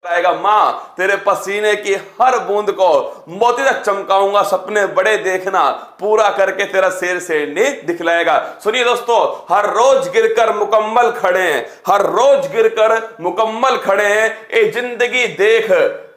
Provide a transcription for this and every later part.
आएगा। माँ तेरे पसीने की हर बूंद को मोती तक चमकाऊंगा, सपने बड़े देखना, पूरा करके तेरा शेर शेरनी दिखलाएगा। सुनिए दोस्तों, हर रोज गिरकर मुकम्मल खड़े हैं, हर रोज गिरकर मुकम्मल खड़े हैं। ए जिंदगी देख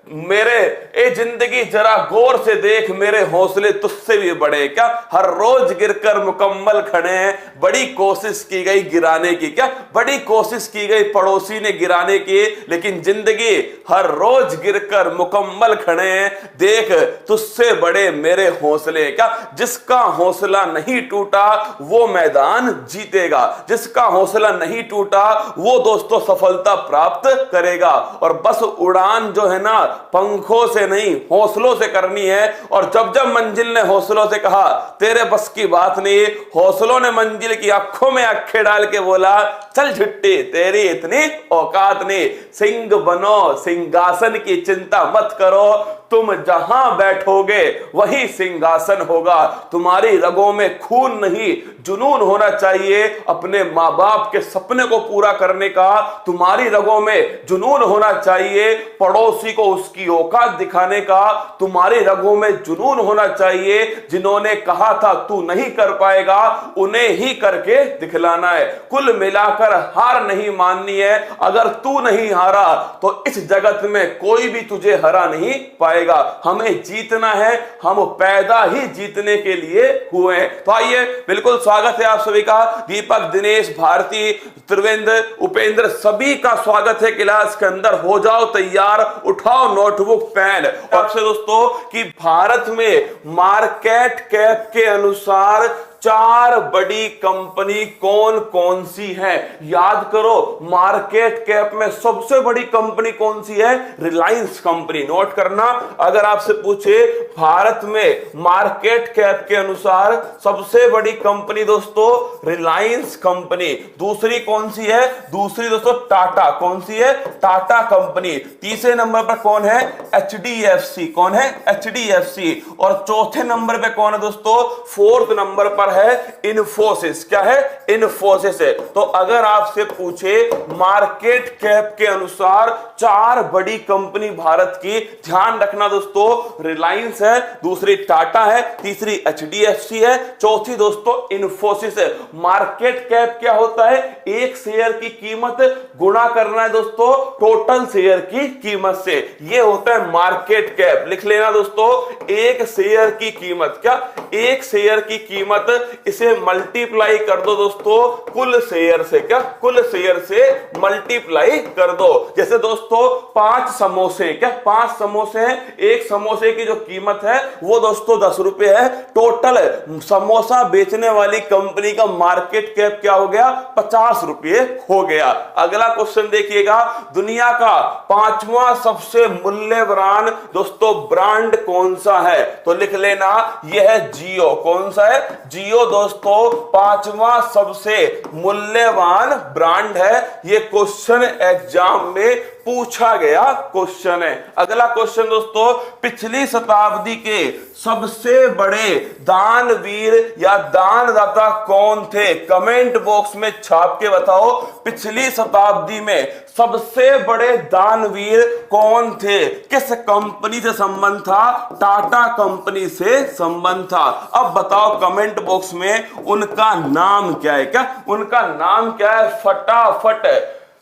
मेरे, ए जिंदगी जरा गौर से देख, मेरे हौसले तुझसे भी बड़े। क्या हर रोज गिरकर मुकम्मल खड़े हैं। बड़ी कोशिश की गई गिराने की, क्या बड़ी कोशिश की गई पड़ोसी ने गिराने की, लेकिन जिंदगी हर रोज गिरकर मुकम्मल खड़े हैं। देख तुझसे बड़े मेरे हौसले। क्या जिसका हौसला नहीं टूटा वो मैदान जीतेगा, जिसका हौसला नहीं टूटा वो दोस्तों सफलता प्राप्त करेगा। और बस उड़ान जो है ना पंखों से नहीं हौसलों से करनी है। और जब जब मंजिल ने हौसलों से कहा तेरे बस की बात नहीं, हौसलों ने मंजिल की आंखों में आंखें डाल के बोला चल झुट्टी तेरी इतनी औकात नहीं। सिंह बनो सिंहासन की चिंता मत करो, तुम जहां बैठोगे वही सिंहासन होगा। तुम्हारी रगों में खून नहीं जुनून होना चाहिए अपने माँ बाप के सपने को पूरा करने का। तुम्हारी रगों में जुनून होना चाहिए पड़ोसी को उसकी औकात दिखाने का। तुम्हारी रगों में जुनून होना चाहिए जिन्होंने कहा था तू नहीं कर पाएगा उन्हें ही करके दिखलाना है। कुल मिलाकर हार नहीं माननी है। अगर तू नहीं हारा तो इस जगत में कोई भी तुझे हरा नहीं पाएगा। हमें जीतना है, हम पैदा ही जीतने के लिए हुए हैं। तो आइए, बिल्कुल स्वागत है आप सभी का। दीपक, दिनेश, भारती, त्रिवेंद्र, उपेंद्र सभी का स्वागत है क्लास के अंदर। हो जाओ तैयार, उठाओ नोटबुक पेन। आपसे दोस्तों कि भारत में मार्केट कैप के अनुसार 4 बड़ी कंपनी कौन कौन सी है। याद करो, मार्केट कैप में सबसे बड़ी कंपनी कौन सी है? रिलायंस कंपनी। नोट करना, अगर आपसे पूछे भारत में मार्केट कैप के अनुसार सबसे बड़ी कंपनी दोस्तों रिलायंस कंपनी। दूसरी कौन सी है? दूसरी दोस्तों टाटा। कौन सी है? टाटा कंपनी। तीसरे नंबर पर कौन है? HDFC। कौन है? HDFC। और चौथे नंबर पे कौन है दोस्तों? फोर्थ नंबर पर है इन्फोसिस। क्या है? इन्फोसिस है। तो अगर आपसे पूछे मार्केट कैप के अनुसार 4 बड़ी कंपनी भारत की, ध्यान रखना दोस्तों रिलायंस है, दूसरी टाटा है, तीसरी HDFC है, चौथी दोस्तों इन्फोसिस है। मार्केट कैप क्या होता है? एक शेयर की कीमत गुणा करना है दोस्तों टोटल शेयर की कीमत से, ये होता है मार्केट कैप। लिख लेना दोस्तों, एक शेयर की कीमत, क्या एक शेयर की कीमत, इसे मल्टीप्लाई कर दो दोस्तों कुल शेयर से। क्या कुल शेयर से मल्टीप्लाई कर दो। जैसे दोस्तों 5 समोसे, क्या 5 समोसे हैं, एक समोसे की जो कीमत है वो दोस्तों 10 रुपए है। टोटल समोसा बेचने वाली कंपनी का मार्केट कैप क्या हो गया? 50 रुपए हो गया। अगला क्वेश्चन देखिएगा, दुनिया का 5वां सबसे मूल्यवान दोस्तों ब्रांड कौन सा है? तो लिख लेना, यह है जियो। कौन सा है? जियो दोस्तों 5वां सबसे मूल्यवान ब्रांड है। ये क्वेश्चन एग्जाम में पूछा गया क्वेश्चन है। अगला क्वेश्चन दोस्तों, पिछली शताब्दी के सबसे बड़े दानवीर या दानदाता कौन थे? कमेंट बॉक्स में छाप के बताओ, पिछली शताब्दी में सबसे बड़े दानवीर कौन थे? किस कंपनी से संबंध था? टाटा कंपनी से संबंध था। अब बताओ कमेंट बॉक्स में उनका नाम क्या है? क्या उनका नाम क्या है? फटाफट।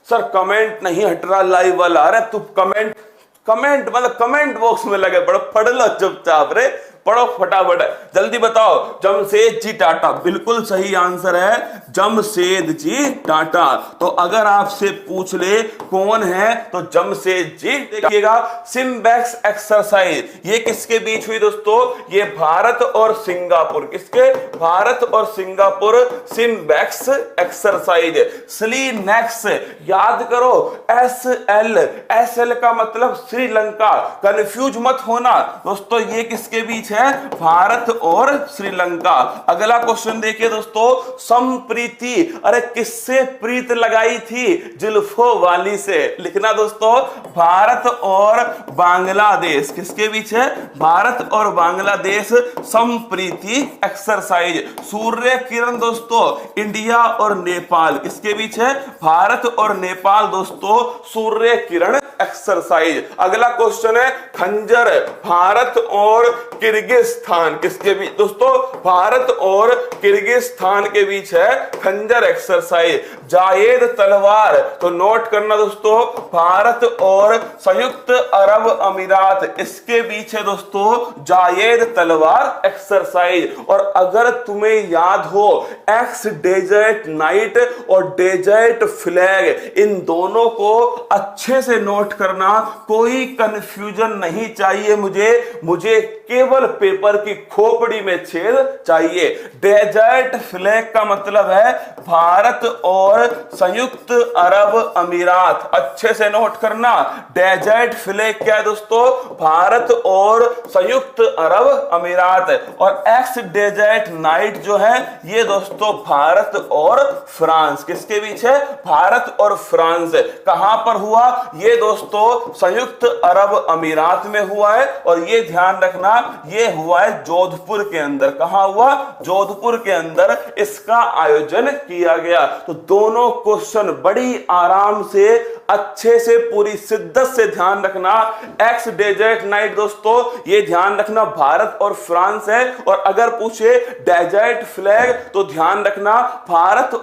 सर कमेंट नहीं हट रहा लाइव वाला। अरे तू कमेंट मतलब कमेंट बॉक्स में लगे पढ़ो, पढ़ लो चुपचाप रे, पढ़ो फटाफट, जल्दी बताओ। जमशेद जी टाटा, बिल्कुल सही आंसर है जमशेद जी टाटा। तो अगर आपसे पूछ ले कौन है तो जमशेद जी। देखिएगा, सिम्बैक्स एक्सरसाइज ये किसके बीच हुई दोस्तों? ये भारत और सिंगापुर। किसके? भारत और सिंगापुर सिम्बैक्स एक्सरसाइज। स्लीनेक्स, याद करो SL का मतलब श्रीलंका, कंफ्यूज मत होना दोस्तों। ये किसके बीच है? है भारत और श्रीलंका। अगला क्वेश्चन देखिए दोस्तों, संप्रीति, अरे किससे प्रीत लगाई थी? जुल्फों वाली से। लिखना दोस्तों, भारत और बांग्लादेश किसके बीच है? भारत और बांग्लादेश संप्रीति एक्सरसाइज। सूर्य किरण दोस्तों, इंडिया और नेपाल किसके बीच है? भारत और नेपाल दोस्तों सूर्य किरण एक्सरसाइज। अगला क्वेश्चन है खंजर, भारत और किर्गिस्तान किसके बीच? दोस्तों भारत और किर्गिस्तान के बीच है खंजर एक्सरसाइज। जायद तलवार, तो नोट करना दोस्तों, भारत और संयुक्त अरब अमीरात इसके बीच है दोस्तों जायद तलवार एक्सरसाइज। और अगर तुम्हें याद हो, एक्स डेजर्ट नाइट और डेजर्ट फ्लैग, इन दोनों को अच्छे से नोट करना, कोई कंफ्यूजन नहीं चाहिए मुझे केवल पेपर की खोपड़ी में छेद चाहिए। डेजर्ट फ्लैग का मतलब है भारत और संयुक्त अरब अमीरात, अच्छे से नोट करना। डेजर्ट फ्लैग क्या है दोस्तों? भारत और संयुक्त अरब अमीरात। और एक्स डेजर्ट नाइट जो है ये दोस्तों भारत और फ्रांस किसके बीच है? भारत और फ्रांस। कहां पर हुआ ये दोस्तों? संयुक्त अरब अमीरात में हुआ है। और ये ध्यान रखना, ये हुआ है जोधपुर के अंदर। कहां हुआ? जोधपुर के अंदर इसका आयोजन किया गया। तो दोनों क्वेश्चन बड़ी आराम से, अच्छे से, पूरी शिद्दत से ध्यान रखना। एक्स डेजर्ट नाइट दोस्तों ये ध्यान रखना भारत और फ्रांस है। और अगर पूछे डेजर्ट फ्लैग तो ध्यान रखना भारत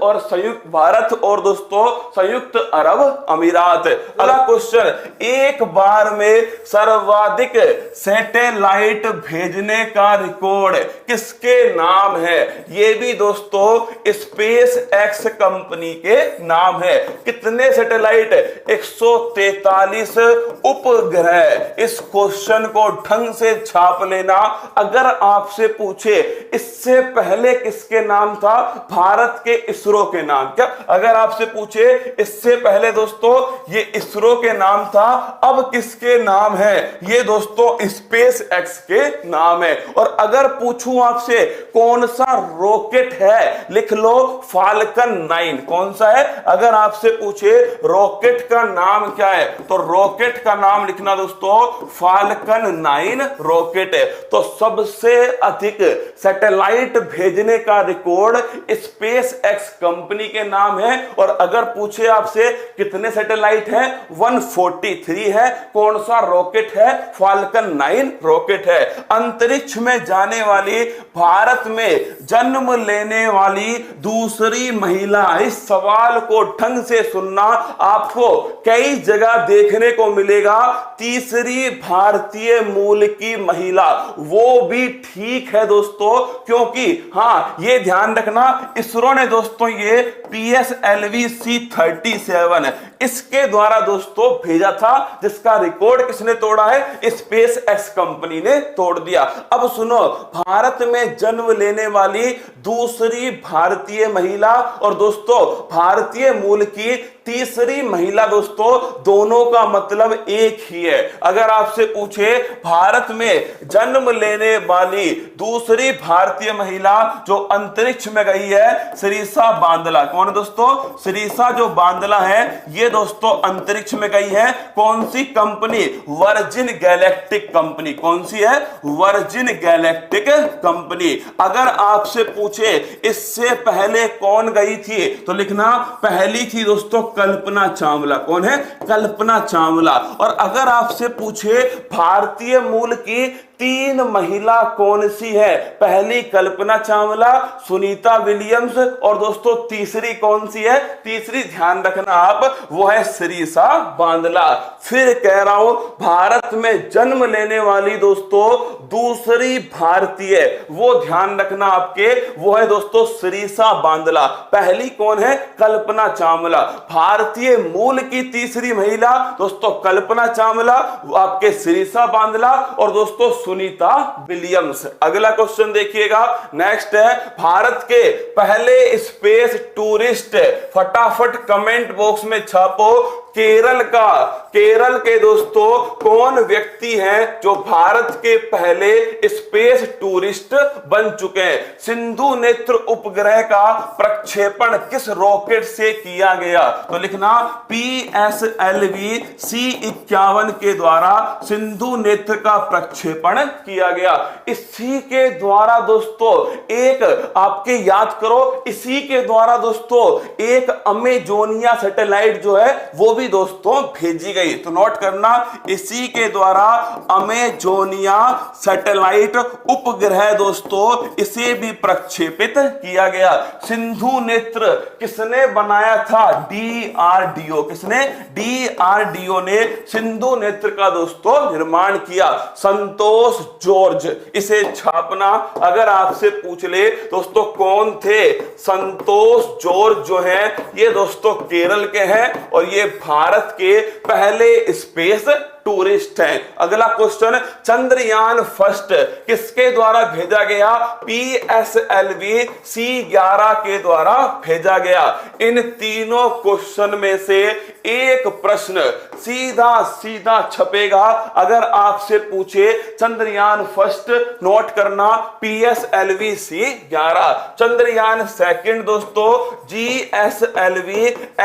और दोस्तों संयुक्त अरब अमीरात। अगला क्वेश्चन, एक बार में सर्वाधिक सैटेलाइट भेजने का रिकॉर्ड किसके नाम है? ये भी दोस्तों स्पेस एक्स कंपनी के नाम है। कितने सैटेलाइट? 143 उपग्रह। इस क्वेश्चन को ढंग से छाप लेना। अगर आपसे पूछे इससे पहले किसके नाम था? भारत के इसरो के नाम। क्या अगर आपसे पूछे इससे पहले दोस्तों ये इसरो के नाम था, अब किसके नाम है? ये दोस्तों स्पेस एक्स के नाम है। और अगर पूछूं आपसे कौन सा रॉकेट है, लिख लो फाल्कन 9। कौन सा है? अगर आपसे पूछे रॉकेट का नाम क्या है, तो रॉकेट का नाम लिखना दोस्तों फाल्कन 9 रॉकेट है। तो सबसे अधिक सैटेलाइट भेजने का रिकॉर्ड स्पेस एक्स कंपनी के नाम है। और अगर पूछे आपसे कितने सैटेलाइट हैं, 143 है। कौन सा रॉकेट है? फाल्कन 9 रॉकेट है। अंतरिक्ष में जाने वाली, भारत में जन्म लेने वाली दूसरी महिला। इस सवाल को ढंग से सुनना, आपको कई जगह देखने को मिलेगा। तीसरी भारतीय मूल की महिला, वो भी ठीक है दोस्तों, क्योंकि हाँ ये ध्यान रखना इसरो ने दोस्तों ये PSLV C-37 इसके द्वारा दोस्तों भेजा था, जिसका रिकॉर्ड किसने तोड़ा है? स्पेस एक्स कंपनी ने तोड़ दिया। अब सुनो, भारत में जन्म लेने वाली दूसरी भारतीय महिला और दोस्तों भारतीय मूल की तीसरी महिला, दोस्तों दोनों का मतलब एक ही है। अगर आपसे पूछे भारत में जन्म लेने वाली दूसरी भारतीय महिला जो अंतरिक्ष में गई है, श्रीषा बांदला। कौन है दोस्तों? श्रीषा जो बांदला है ये दोस्तों अंतरिक्ष में गई है। कौन सी कंपनी? Virgin galactic company. कौन सी है? Virgin galactic company. अगर आपसे पूछे इससे पहले कौन गई थी, तो लिखना पहली थी दोस्तों कल्पना चावला। कौन है? कल्पना चावला। और अगर आपसे पूछे भारतीय मूल की 3 महिला कौन सी है? पहली कल्पना चावला, सुनीता विलियम्स, और दोस्तों तीसरी कौन सी है? तीसरी ध्यान रखना आप, वो है श्रीषा बांदला। फिर कह रहा हूं, भारत में जन्म लेने वाली दोस्तों दूसरी भारतीय, वो ध्यान रखना आपके, वो है दोस्तों श्रीषा बांदला। पहली कौन है? कल्पना चावला। भारतीय मूल की तीसरी महिला दोस्तों कल्पना चावला, आपके श्रीषा बांदला, और दोस्तों सुनीता विलियम्स। अगला क्वेश्चन देखिएगा, नेक्स्ट है भारत के पहले स्पेस टूरिस्ट, फटाफट कमेंट बॉक्स में छापो केरल के दोस्तों कौन व्यक्ति हैं जो भारत के पहले स्पेस टूरिस्ट बन चुके हैं। सिंधु नेत्र उपग्रह का प्रक्षेपण किस रॉकेट से किया गया, तो लिखना PSLV C51 के द्वारा सिंधु नेत्र का प्रक्षेपण किया गया। इसी के द्वारा दोस्तों एक आपके याद करो, इसी के द्वारा दोस्तों एक अमेजोनिया सैटेलाइट जो है वो भी दोस्तों भेजी गई। तो नोट करना, इसी के द्वारा अमेजोनिया सैटेलाइट उपग्रह दोस्तों इसे भी प्रक्षेपित किया गया। सिंधु नेत्र किसने बनाया था, DRDO। किसने, DRDO ने सिंधु नेत्र का दोस्तों निर्माण किया। संतोष जॉर्ज, इसे छापना अगर आपसे पूछ ले दोस्तों कौन थे। संतोष जॉर्ज जो है ये दोस्तों केरल के हैं और ये भारत के पहले स्पेस टूरिस्ट हैं। अगला क्वेश्चन, चंद्रयान फर्स्ट किसके द्वारा भेजा गया, PSLV C11 के द्वारा भेजा गया। इन तीनों क्वेश्चन में से एक प्रश्न सीधा सीधा छपेगा अगर आपसे पूछे चंद्रयान फर्स्ट, नोट करना PSLV C11। चंद्रयान सेकंड दोस्तों GSLV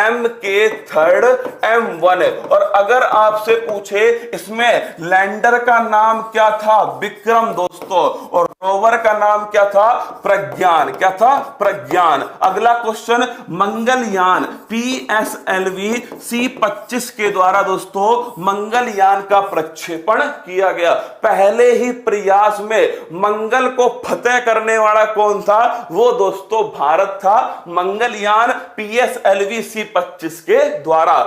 MK थर्ड M1। और अगर आपसे पूछे इसमें लैंडर का नाम क्या था, विक्रम दोस्तों, और रोवर का नाम क्या था, प्रज्ञान। क्या था, प्रज्ञान। अगला क्वेश्चन, मंगलयान PSLV C25 के द्वारा दोस्तों मंगलयान का प्रक्षेपण किया गया। पहले ही प्रयास में मंगल को फतेह करने वाला कौन था, वो दोस्तों भारत था। मंगलयान PSLV C25 के द्वारा।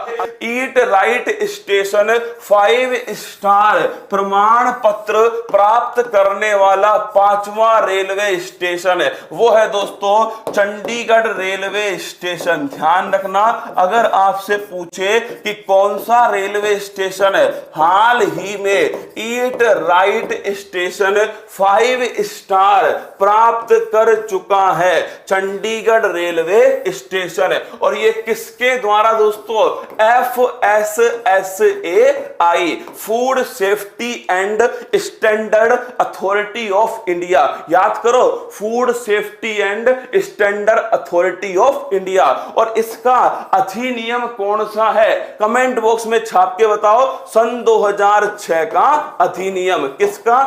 ईट राइट स्टेशन 5 स्टार प्रमाण पत्र प्राप्त करने वाला 5वां रेलवे स्टेशन है, वो है दोस्तों चंडीगढ़ रेलवे स्टेशन। ध्यान रखना अगर आपसे पूछे कि कौन सा रेलवे स्टेशन है हाल ही में ईट राइट स्टेशन 5 स्टार प्राप्त कर चुका है, चंडीगढ़ रेलवे स्टेशन है। और ये किसके द्वारा दोस्तों, FSSAI food safety and standard authority of India. याद करो, food safety and standard authority of India. और इसका अधिनियम कौन सा है, कमेंट बॉक्स में छाप के बताओ। सन 2006 का अधिनियम, किसका,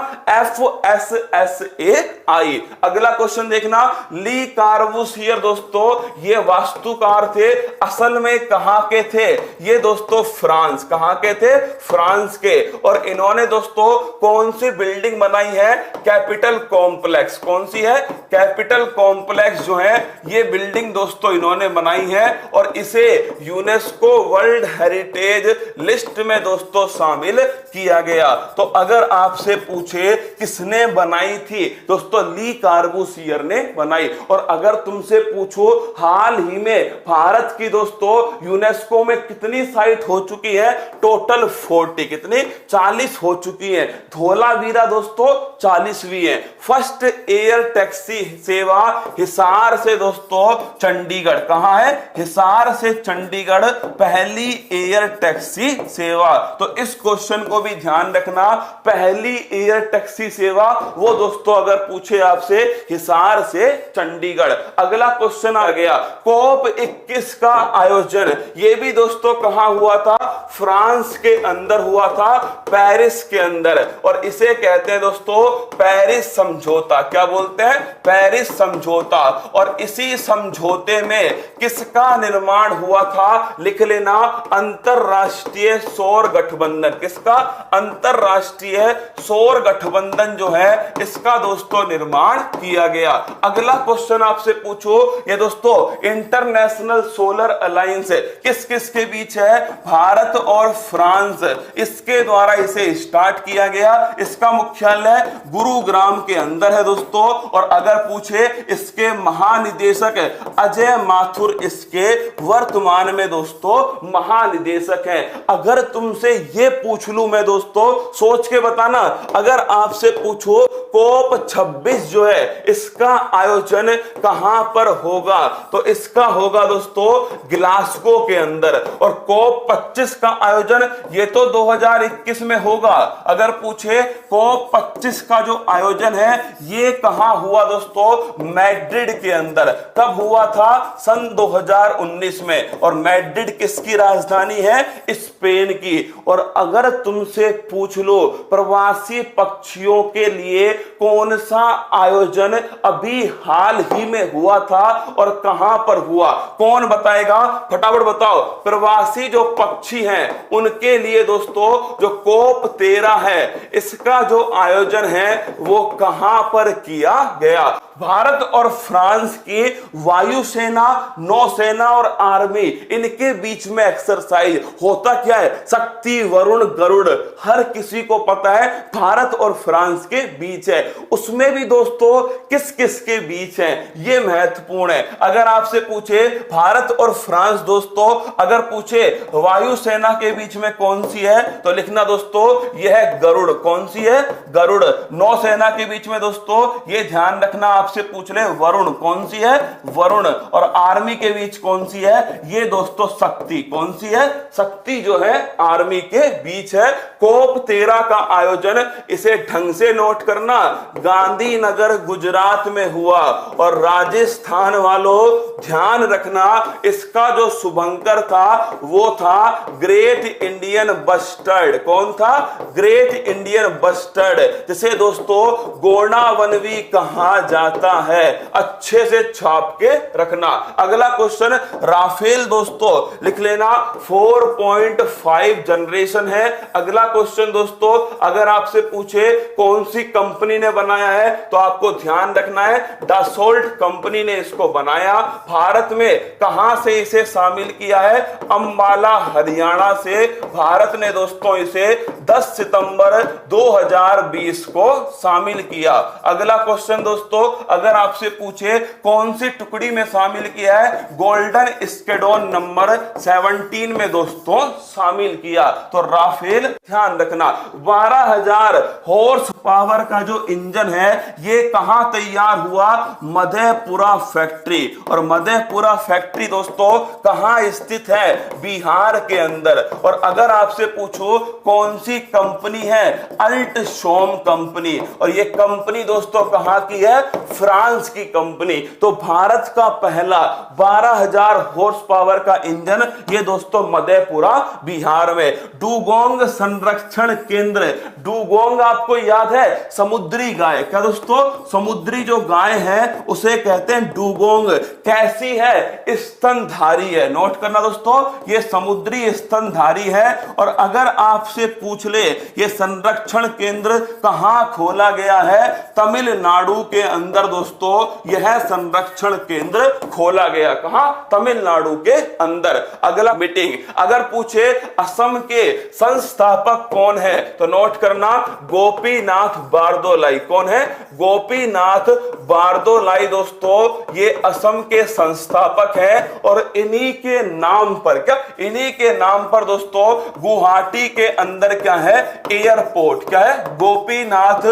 FSSAI। अगला क्वेश्चन देखना, ली कार्बूसियर दोस्तों ये वास्तुकार थे, असल में कहां के थे, ये दोस्तों फ्रांस। कहां के थे, फ्रांस के। और इन्होंने दोस्तों कौन सी बिल्डिंग बनाई है, कैपिटल कॉम्प्लेक्स। कौन सी है, कैपिटल कॉम्प्लेक्स जो है ये बिल्डिंग दोस्तों इन्होंने बनाई है और इसे यूनेस्को वर्ल्ड हेरिटेज लिस्ट में दोस्तों शामिल किया गया। तो अगर आपसे पूछे किसने बनाई थी दोस्तों, ली कार्बूसियर ने बनाई। और अगर तुमसे पूछो हाल ही में भारत की दोस्तों यूनेस्को में कितनी साइट हो चुकी है, टोटल 40, कितनी, 40 हो चुकी है। धौलावीरा दोस्तों 40वीं है। फर्स्ट एयर टैक्सी सेवा हिसार से दोस्तों चंडीगढ़, कहां है, हिसार से चंडीगढ़ पहली एयर टैक्सी सेवा। तो इस क्वेश्चन को भी ध्यान रखना, पहली एयर टैक्सी सेवा वो दोस्तों अगर पूछे आपसे हिसार से चंडीगढ़। अगला क्वेश्चन आ गया, COP 21 का आयोजन ये भी दोस्तों कहां हुआ था, फ्रांस के अंदर हुआ था, पेरिस के अंदर। और इसे कहते हैं दोस्तों पेरिस समझौता। क्या बोलते हैं, पेरिस समझौता। और इसी समझौते में किसका निर्माण हुआ था, लिख लेना, अंतरराष्ट्रीय सौर गठबंधन। किसका, अंतरराष्ट्रीय सौर गठबंधन जो है इसका दोस्तों निर्माण किया गया। अगला क्वेश्चन आपसे पूछो, ये दोस्तों इंटरनेशनल सोलर अलायंस किस किस के बीच है, भारत और फ्रांस, इसके द्वारा इसे स्टार्ट किया गया। इसका मुख्यालय गुरुग्राम के अंदर है दोस्तों। और अगर पूछे इसके महानिदेशक अजय माथुर इसके वर्तमान में दोस्तों महानिदेशक हैं। अगर तुमसे ये पूछ लूं मैं दोस्तों, सोच के बताना, अगर आपसे पूछो कोप 26 जो है इसका आयोजन कहां पर होगा, तो इसका होगा दोस्तों ग्लासगो के अंदर। और कोप 25 का आयोजन ये तो 2021 में होगा। अगर पूछे कोप 25 का जो आयोजन है ये कहां हुआ दोस्तों, मैड्रिड के अंदर। कब हुआ था, सन 2019 में। और मैड्रिड किसकी राजधानी है, स्पेन की। और अगर तुमसे पूछ लो प्रवासी पक्षियों के लिए कौन सा आयोजन अभी हाल ही में हुआ था और कहां पर हुआ, कौन बताएगा, फटाफट बताओ। प्रवासी जो पक्षी हैं उनके लिए दोस्तों जो कोप 13 है इसका जो आयोजन है वो कहां पर किया गया। भारत और फ्रांस की वायुसेना, नौसेना और आर्मी इनके बीच में एक्सरसाइज होता क्या है, शक्ति, वरुण, गरुड़। हर किसी को पता है भारत और फ्रांस के बीच है। उसमें भी दोस्तों किस किस के बीच है ये महत्वपूर्ण है। अगर आपसे पूछे भारत और फ्रांस दोस्तों, अगर पूछे वायुसेना के बीच में कौन सी है तो लिखना दोस्तों यह है गरुड़। कौन सी है, गरुड़। नौसेना के बीच में दोस्तों ये ध्यान रखना, आपसे पूछ ले वरुण। कौन सी है, वरुण। और आर्मी के बीच कौन सी है, ये दोस्तों शक्ति। कौन सी है, शक्ति जो है आर्मी के बीच है। कोप 13 का आयोजन, इसे ढंग से नोट करना, गांधीनगर गुजरात में हुआ। और राजस्थान वालों ध्यान रखना, इसका जो शुभंकर था वो था ग्रेट इंडियन बस्टर्ड। कौन था, ग्रेट इंडियन बस्टर्ड, जिसे दोस्तों गोंडावनवी कहा जाता है। अच्छे से छाप के रखना। अगला क्वेश्चन राफेल दोस्तों लिख लेना 4.5 जनरेशन है। अगला क्वेश्चन दोस्तों अगर आपसे पूछे कौन सी कंपनी ने बनाया है तो आपको ध्यान रखना है डसोल्ट कंपनी ने इसको बनाया। भारत में कहां से इसे शामिल किया है, अंबाला हरियाणा से भारत ने दोस्तों इसे 10 सितंबर 2020 को शामिल किया। अगला क्वेश्चन दोस्तों अगर आपसे पूछे कौन सी टुकड़ी में शामिल किया है, गोल्डन स्क्वाड्रन नंबर 17 में दोस्तों शामिल किया। तो राफेल ध्यान रखना। 12,000 हॉर्स पावर का जो इंजन है ये कहां तैयार हुआ, मधेपुरा फैक्ट्री। और मधेपुरा फैक्ट्री दोस्तों कहां स्थित है, बिहार के अंदर। और अगर आपसे पूछो कौन सी कंपनी है, अल्टशॉम कंपनी। और ये कंपनी दोस्तों कहां की है, फ्रांस की कंपनी। तो भारत का पहला 12,000 हॉर्स पावर का इंजन ये दोस्तों मधेपुरा बिहार में। डुगोंग संरक्षण केंद्र, डुगोंग आपको याद है समुद्री गाय। क्या दोस्तों, समुद्री जो गाय है उसे कहते हैं डुगोंग। कैसी है, स्तनधारी है। नोट करना दोस्तों ये समुद्री स्तनधारी है। और अगर आपसे पूछ ले ये संरक्षण केंद्र कहां खोला गया है, तमिलनाडु के अंदर दोस्तों यह संरक्षण केंद्र खोला गया। कहां, तमिलनाडु के अंदर। अगला मीटिंग अगर पूछे असम के संस्थापक कौन है तो नोट करना गोपीनाथ बारदोलाई। कौन है, गोपीनाथ बारदोलाई दोस्तों ये असम के संस्थापक हैं। और इन्हीं के नाम पर, क्या इन्हीं के नाम पर दोस्तों गुवाहाटी के अंदर क्या है, एयरपोर्ट। क्या है, गोपीनाथ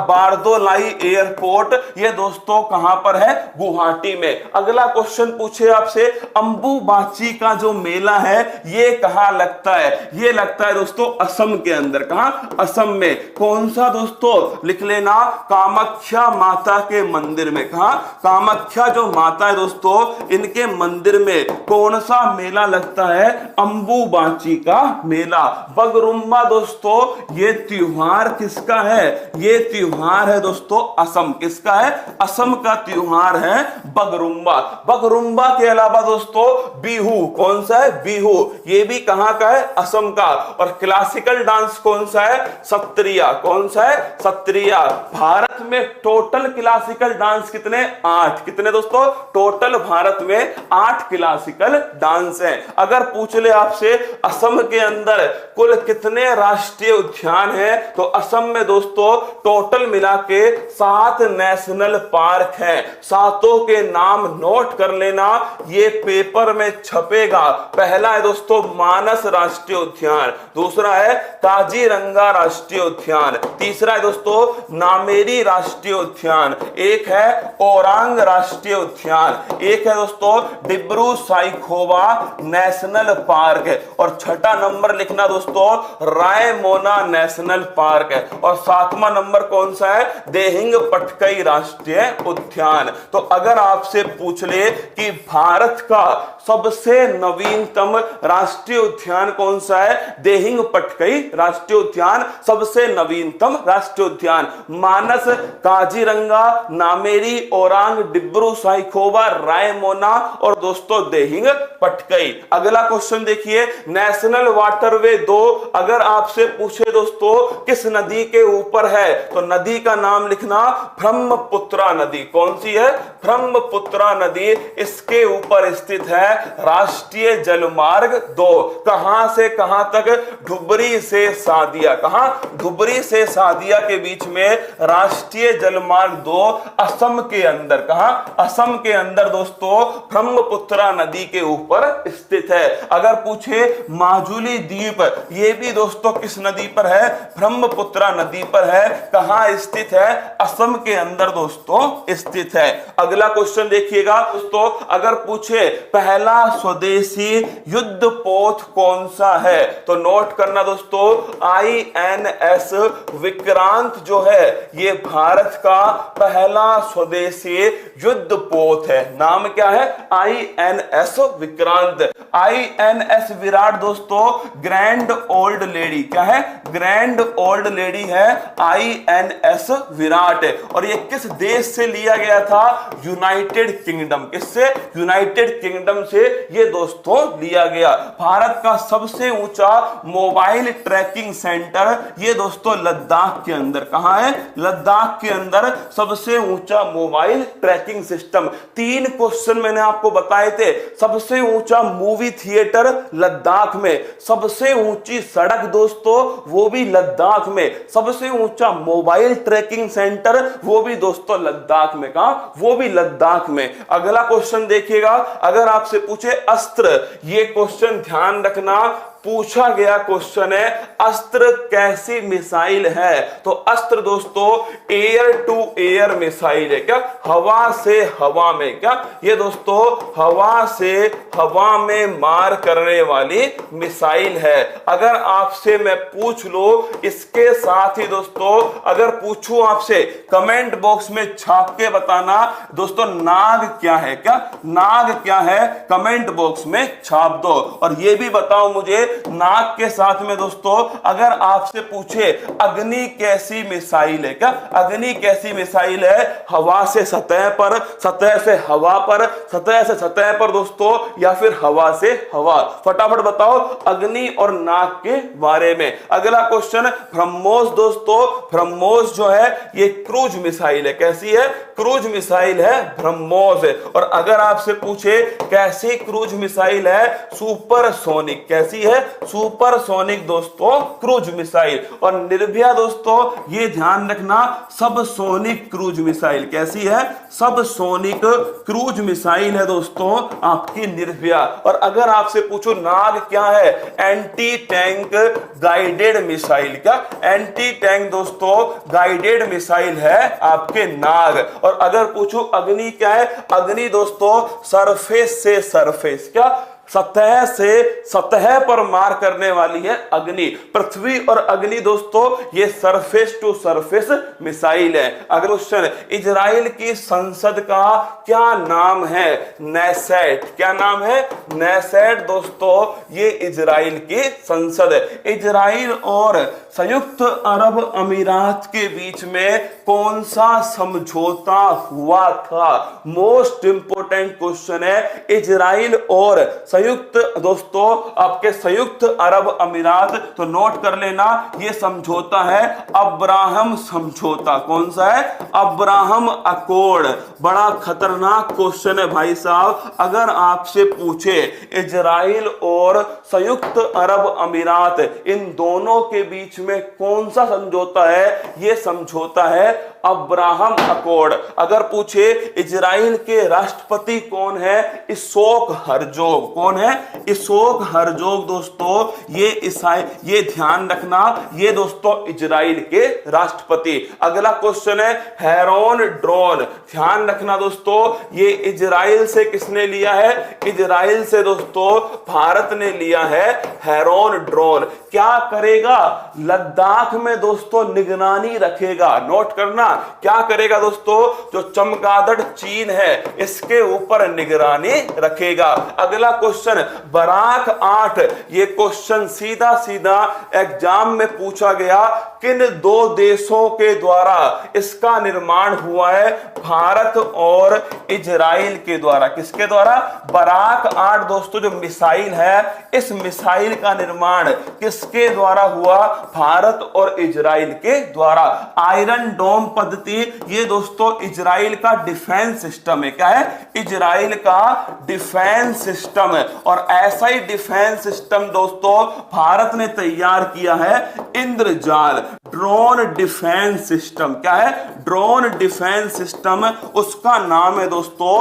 बारदोलाई एयरपोर्ट। ये दोस्तों कहां पर है, गुवाहाटी में। अगला क्वेश्चन पूछे आपसे अंबुबाची का जो मेला है ये कहां लगता है, ये लगता है दोस्तों असम के अंदर। कहां, असम में। कौन सा दोस्तों, लिख लेना कामाख्या माता के मंदिर में। कहां, कामाख्या जो माता है दोस्तों इनके मंदिर में कौन सा मेला लगता है, अंबुबाची का मेला। बगरुम्बा दोस्तों ये त्योहार किसका है, ये त्योहार है दोस्तों असम। किसका है, असम का त्योहार है बगरुम्बा। बगरुम्बा के अलावा दोस्तों बिहू, कौन सा है, बिहू, ये भी कहां का है, असम का। और क्लासिकल डांस कौन सा है, सत्रिया। कौन सा है, सत्रिया। भारत में टोटल क्लासिकल डांस कितने, 8। कितने दोस्तों, टोटल भारत में 8 क्लासिकल डांस हैं। अगर पूछ ले आपसे असम के अंदर कुल कितने राष्ट्रीय उद्यान हैं तो असम में दोस्तों टोटल टोटल मिला के 7 नेशनल पार्क हैं। सातों के नाम नोट कर लेना, ये पेपर में छपेगा। पहला है दोस्तों मानस राष्ट्रीय उद्यान, दूसरा है काजीरंगा राष्ट्रीय उद्यान, तीसरा है दोस्तों नामेरी राष्ट्रीय उद्यान, एक है ओरांग राष्ट्रीय उद्यान, एक है दोस्तों डिब्रू साइखोवा नेशनल पार्क है, और छठा नंबर लिखना दोस्तों रायमोना नेशनल पार्क है, और सातवां नंबर कौन सा है, देहिंग पटकई राष्ट्रीय उद्यान। तो अगर आपसे पूछ ले कि भारत का सबसे नवीनतम राष्ट्रीय उद्यान कौन सा है, देहिंग पटकई राष्ट्रीय उद्यान सबसे नवीनतम राष्ट्रीय उद्यान। मानस, काजीरंगा, नामेरी, ओरांग, डिब्रू साइखोवा, रायमोना और दोस्तों देहिंग पटकई। अगला क्वेश्चन देखिए, नेशनल वाटरवे 2 अगर आपसे पूछे दोस्तों किस नदी के ऊपर है, तो नदी का नाम लिखना ब्रह्मपुत्रा नदी। कौन सी है, ब्रह्मपुत्रा नदी, इसके ऊपर स्थित है राष्ट्रीय जलमार्ग 2। कहां से कहां तक, धुबरी से सादिया, कहां, धुबरी से सादिया के बीच में राष्ट्रीय जलमार्ग 2 असम के अंदर, कहां, असम के अंदर दोस्तों ब्रह्मपुत्रा नदी के ऊपर स्थित है। अगर पूछे माजुली द्वीप, ये भी दोस्तों किस नदी पर है, ब्रह्मपुत्रा नदी पर है, कहां स्थित है, असम के अंदर दोस्तों स्थित है। अगला क्वेश्चन देखिएगा दोस्तों, अगर पूछे पहला स्वदेशी युद्ध पोत कौन सा है, तो नोट करना दोस्तों INS विक्रांत जो है ये भारत का पहला स्वदेशी युद्ध पोत है। नाम क्या है, INS विक्रांत। INS विराट दोस्तों ग्रैंड ओल्ड लेडी, क्या है, ग्रैंड ओल्ड लेडी है INS विराट। और ये किस देश से लिया गया था, यूनाइटेड किंगडम, किससे, यूनाइटेड किंगडम से ये दोस्तों लिया गया। भारत का सबसे ऊंचा मोबाइल ट्रैकिंग सेंटर ये दोस्तों लद्दाख के अंदर, कहां है, लद्दाख के अंदर सबसे ऊंचा मोबाइल ट्रैकिंग सिस्टम। 3 क्वेश्चन मैंने आपको बताए थे, सबसे ऊंचा मूवी थिएटर लद्दाख में, सबसे ऊंची सड़क दोस्तों वो भी लद्दाख में, सबसे ऊंचा मोबाइल ट्रैकिंग सेंटर वो भी दोस्तों लद्दाख में, कहां, वो भी लद्दाख में। अगला क्वेश्चन देखिएगा, अगर आपसे पूछे अस्त्र, ये क्वेश्चन ध्यान रखना, पूछा गया क्वेश्चन है अस्त्र कैसी मिसाइल है, तो अस्त्र दोस्तों एयर टू एयर मिसाइल है, क्या, हवा से हवा में, क्या, ये दोस्तों हवा से हवा में मार करने वाली मिसाइल है। अगर आपसे मैं पूछ लो इसके साथ ही दोस्तों, अगर पूछूं आपसे कमेंट बॉक्स में छाप के बताना दोस्तों नाग क्या है, क्या, नाग क्या है, कमेंट बॉक्स में छाप दो। और ये भी बताओ मुझे नाग के साथ में दोस्तों अगर आपसे पूछे अग्नि कैसी मिसाइल है, क्या, अग्नि कैसी मिसाइल है, हवा से सतह पर, सतह से हवा पर, सतह से सतह पर दोस्तों, या फिर हवा से हवा, फटाफट बताओ अग्नि और नाग के बारे में। अगला क्वेश्चन ब्रह्मोस दोस्तों, ब्रह्मोस जो है ये क्रूज मिसाइल है, कैसी है, क्रूज मिसाइल है ब्रह्मोस। और अगर आपसे पूछे कैसी क्रूज मिसाइल है, सुपरसोनिक, कैसी है, सुपरसोनिक दोस्तों क्रूज मिसाइल। और निर्भया दोस्तों ये ध्यान रखना सबसोनिक क्रूज मिसाइल, कैसी है, सबसोनिक क्रूज मिसाइल है दोस्तों आपकी निर्भया। और अगर आपसे पूछो नाग क्या है, एंटी टैंक गाइडेड मिसाइल, क्या, एंटी टैंक दोस्तों गाइडेड मिसाइल है आपके नाग। और अगर पूछो अग्नि क्या है, अग्नि दोस्तों सरफेस से सरफेस, क्या, सतह से सतह पर मार करने वाली है अग्नि। पृथ्वी और अग्नि दोस्तों ये सरफेस टू सरफेस मिसाइल है। अगर क्वेश्चन इजराइल की संसद का क्या नाम है, नेसेट, क्या नाम है, नेसेट दोस्तों ये इजराइल की संसद है। इजराइल और संयुक्त अरब अमीरात के बीच में कौन सा समझौता हुआ था, मोस्ट इंपोर्टेंट क्वेश्चन है। इजराइल और संयुक्त दोस्तों आपके संयुक्त अरब अमीरात, तो नोट कर लेना ये समझौता है अब्राहम समझौता। कौन सा है? Abraham accord. बड़ा खतरनाक क्वेश्चन है भाई साहब, अगर आपसे पूछे इजराइल और संयुक्त अरब अमीरात इन दोनों के बीच में कौन सा समझौता है, ये समझौता है अब्राहम अकॉर्ड। अगर पूछे इजराइल के राष्ट्रपति कौन है, इसोक हर्जोग। कौन है? इसोक हर्जोग दोस्तों, ये ध्यान रखना, ये दोस्तों इजराइल के राष्ट्रपति। अगला क्वेश्चन है हेरोन ड्रोन। ध्यान रखना दोस्तों, ये इजराइल से किसने लिया है? इजराइल से दोस्तों भारत ने लिया है हेरोन ड्रोन। क्या करेगा? लद्दाख में दोस्तों निगरानी रखेगा। नोट करना, क्या करेगा दोस्तों? जो चमगादड़ चीन है इसके ऊपर निगरानी रखेगा। अगला क्वेश्चन बराक 8। ये क्वेश्चन सीधा सीधा एग्जाम में पूछा गया, किन दो देशों के द्वारा इसका निर्माण हुआ है? भारत और इजराइल के द्वारा। किसके द्वारा? बराक 8 दोस्तों जो मिसाइल है, इस मिसाइल का निर्माण किसके द्वारा हुआ? भारत और इजराइल के द्वारा। आयरन डोम पद्धति, ये दोस्तों इजराइल का डिफेंस सिस्टम है। क्या है? इजराइल का डिफेंस सिस्टम है। और ऐसा ही डिफेंस सिस्टम दोस्तों भारत ने तैयार किया है, इंद्रजाल ड्रोन डिफेंस सिस्टम। क्या है? ड्रोन डिफेंस सिस्टम, उसका नाम है दोस्तों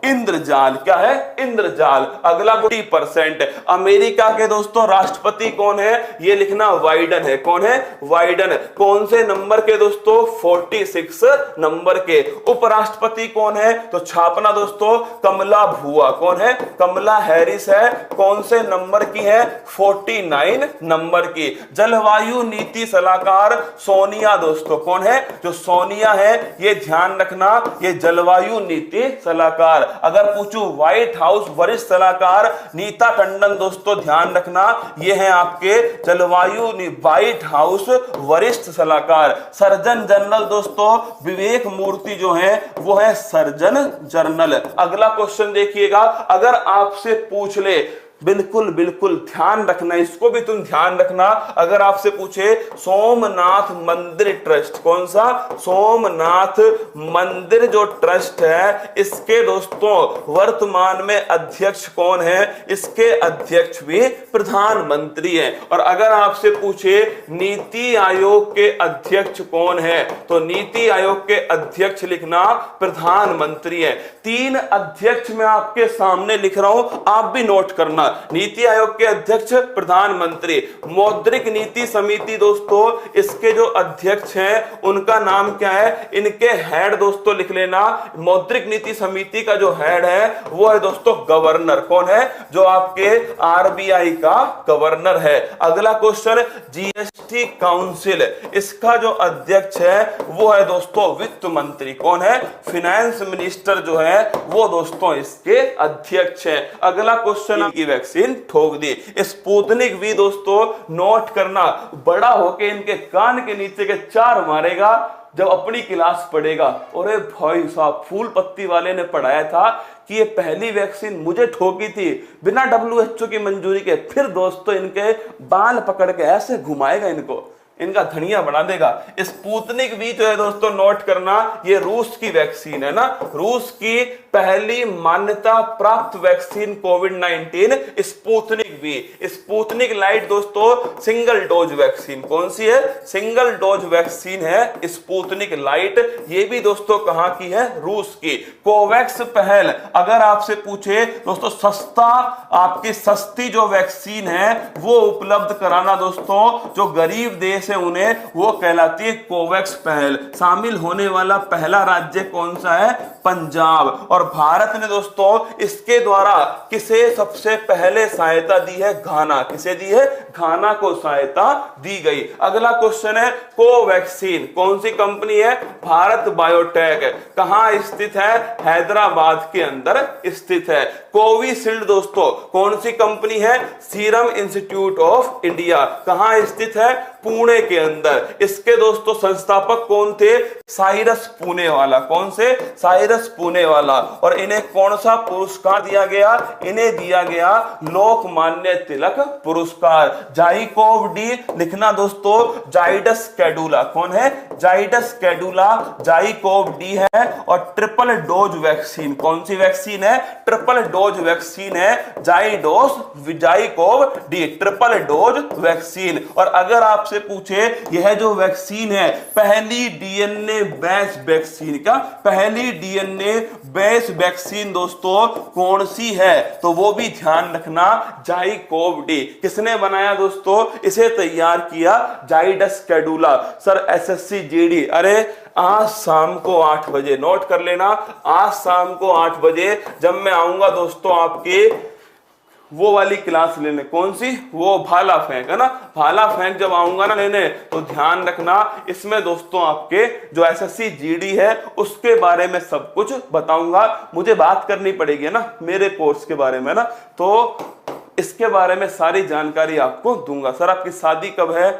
इंद्रजाल। क्या है? इंद्रजाल। अगला 40%। अमेरिका के दोस्तों राष्ट्रपति कौन है? ये लिखना वाइडन है। कौन है? वाइडन। कौन से नंबर के दोस्तों? 46 नंबर के। उपराष्ट्रपति कौन है? तो छापना दोस्तों कमला भुआ। कौन है? कमला हैरिस है। कौन से नंबर की है? 49 नंबर की। जलवायु नीति सलाहकार सोनिया दोस्तों। कौन है? जो सोनिया है, ये ध्यान रखना, ये जलवायु नीति सलाहकार। अगर पूछूं व्हाइट हाउस वरिष्ठ सलाहकार नीता टंडन दोस्तों, ध्यान रखना ये है आपके जलवायु व्हाइट हाउस वरिष्ठ सलाहकार। सर्जन जनरल दोस्तों विवेक मूर्ति जो है वो है सर्जन जनरल। अगला क्वेश्चन देखिएगा, अगर आपसे पूछ ले, बिल्कुल बिल्कुल ध्यान रखना, इसको भी तुम ध्यान रखना, अगर आपसे पूछे सोमनाथ मंदिर ट्रस्ट, कौन सा? सोमनाथ मंदिर जो ट्रस्ट है, इसके दोस्तों वर्तमान में अध्यक्ष कौन है? इसके अध्यक्ष भी प्रधानमंत्री हैं। और अगर आपसे पूछे नीति आयोग के अध्यक्ष कौन है, तो नीति आयोग के अध्यक्ष लिखना प्रधानमंत्री है। 3 अध्यक्ष मैं आपके सामने लिख रहा हूं, आप भी नोट करना। नीति आयोग के अध्यक्ष प्रधानमंत्री। मौद्रिक नीति समिति दोस्तों, इसके जो अध्यक्ष हैं उनका नाम क्या है? इनके हेड दोस्तों लिख लेना, मौद्रिक नीति समिति का जो हेड है वो है दोस्तों गवर्नर। कौन है? जो आपके आरबीआई का गवर्नर है। अगला क्वेश्चन जीएसटी काउंसिल, इसका जो अध्यक्ष है वो है दोस्तों वित्त मंत्री। कौन है? फाइनेंस मिनिस्टर जो है वो दोस्तों इसके अध्यक्ष है। अगला क्वेश्चन की वैक्सीन ठोक दी। स्पुतनिक वी दोस्तों नोट करना, बड़ा होके इनके कान के नीचे के 4 मारेगा जब अपनी क्लास पढ़ेगा। अरे भाई साहब, फूल पत्ती वाले ने पढ़ाया था कि ये पहली वैक्सीन मुझे ठोकी थी बिना WHO की मंजूरी के। फिर दोस्तों इनके बाल पकड़ के ऐसे घुमाएगा, इनका धनिया बना देगा। स्पुतनिक वी जो है दोस्तों नोट करना, ये रूस की वैक्सीन है ना, रूस की पहली मान्यता प्राप्त वैक्सीन कोविड-19 स्पुतनिक वी। स्पुतनिक लाइट दोस्तों सिंगल डोज वैक्सीन। कौन सी है? सिंगल डोज वैक्सीन है स्पुतनिक लाइट। ये भी दोस्तों कहां की है? रूस की। कोवैक्स पहल, अगर आपसे पूछे दोस्तों आपकी सस्ती जो वैक्सीन है वो उपलब्ध कराना दोस्तों, जो गरीब देश है उन्हें, वो कहलाती है कोवैक्स पहल। शामिल होने वाला पहला राज्य कौन सा है? पंजाब। और भारत ने दोस्तों इसके द्वारा किसे सबसे पहले सहायता दी है? घाना। किसे दी है? घाना को सहायता दी गई। अगला क्वेश्चन है कोवैक्सीन कौन सी कंपनी है? भारत बायोटेक। कहां स्थित है? हैदराबाद के अंदर स्थित है। कोविशील्ड दोस्तों कौन सी कंपनी है? Serum institute of India. कहां स्थित है? पुणे के अंदर। इसके दोस्तों संस्थापक कौन थे? साइरस पूनेवाला। कौन से? साइरस पूनेवाला। और इन्हें कौन सा पुरस्कार दिया गया? इन्हें दिया गया लोकमान्य तिलक पुरस्कार। जाइकोव डी लिखना दोस्तों, जाइडस कैडुला। कौन है? जाइडस कैडुला, जाइकोव डी है। और ट्रिपल डोज वैक्सीन, कौन सी वैक्सीन है? ट्रिपल डोज वैक्सीन है, ZyCoV D, triple dose vaccine. और अगर आपसे पूछे यह जो वैक्सीन है पहली डीएनए बेस वैक्सीन, का पहली डीएनए बेस वैक्सीन दोस्तों कौन सी है, तो वो भी ध्यान रखना, जाइकोव डी। किसने बनाया दोस्तों? इसे तैयार किया जाइडस कैडुला। सर एसएससी जीडी, अरे आज शाम को 8 बजे नोट कर लेना, आज शाम को 8 बजे जब मैं आऊंगा दोस्तों आपके वो वाली क्लास लेने। कौन सी? वो भाला फेंक, है ना, भाला फेंक जब आऊंगा ना लेने, तो ध्यान रखना इसमें दोस्तों आपके जो एसएससी जीडी है उसके बारे में सब कुछ बताऊंगा। मुझे बात करनी पड़ेगी ना मेरे कोर्स के बारे में ना, तो इसके बारे में सारी जानकारी आपको दूंगा। सर आपकी शादी कब है?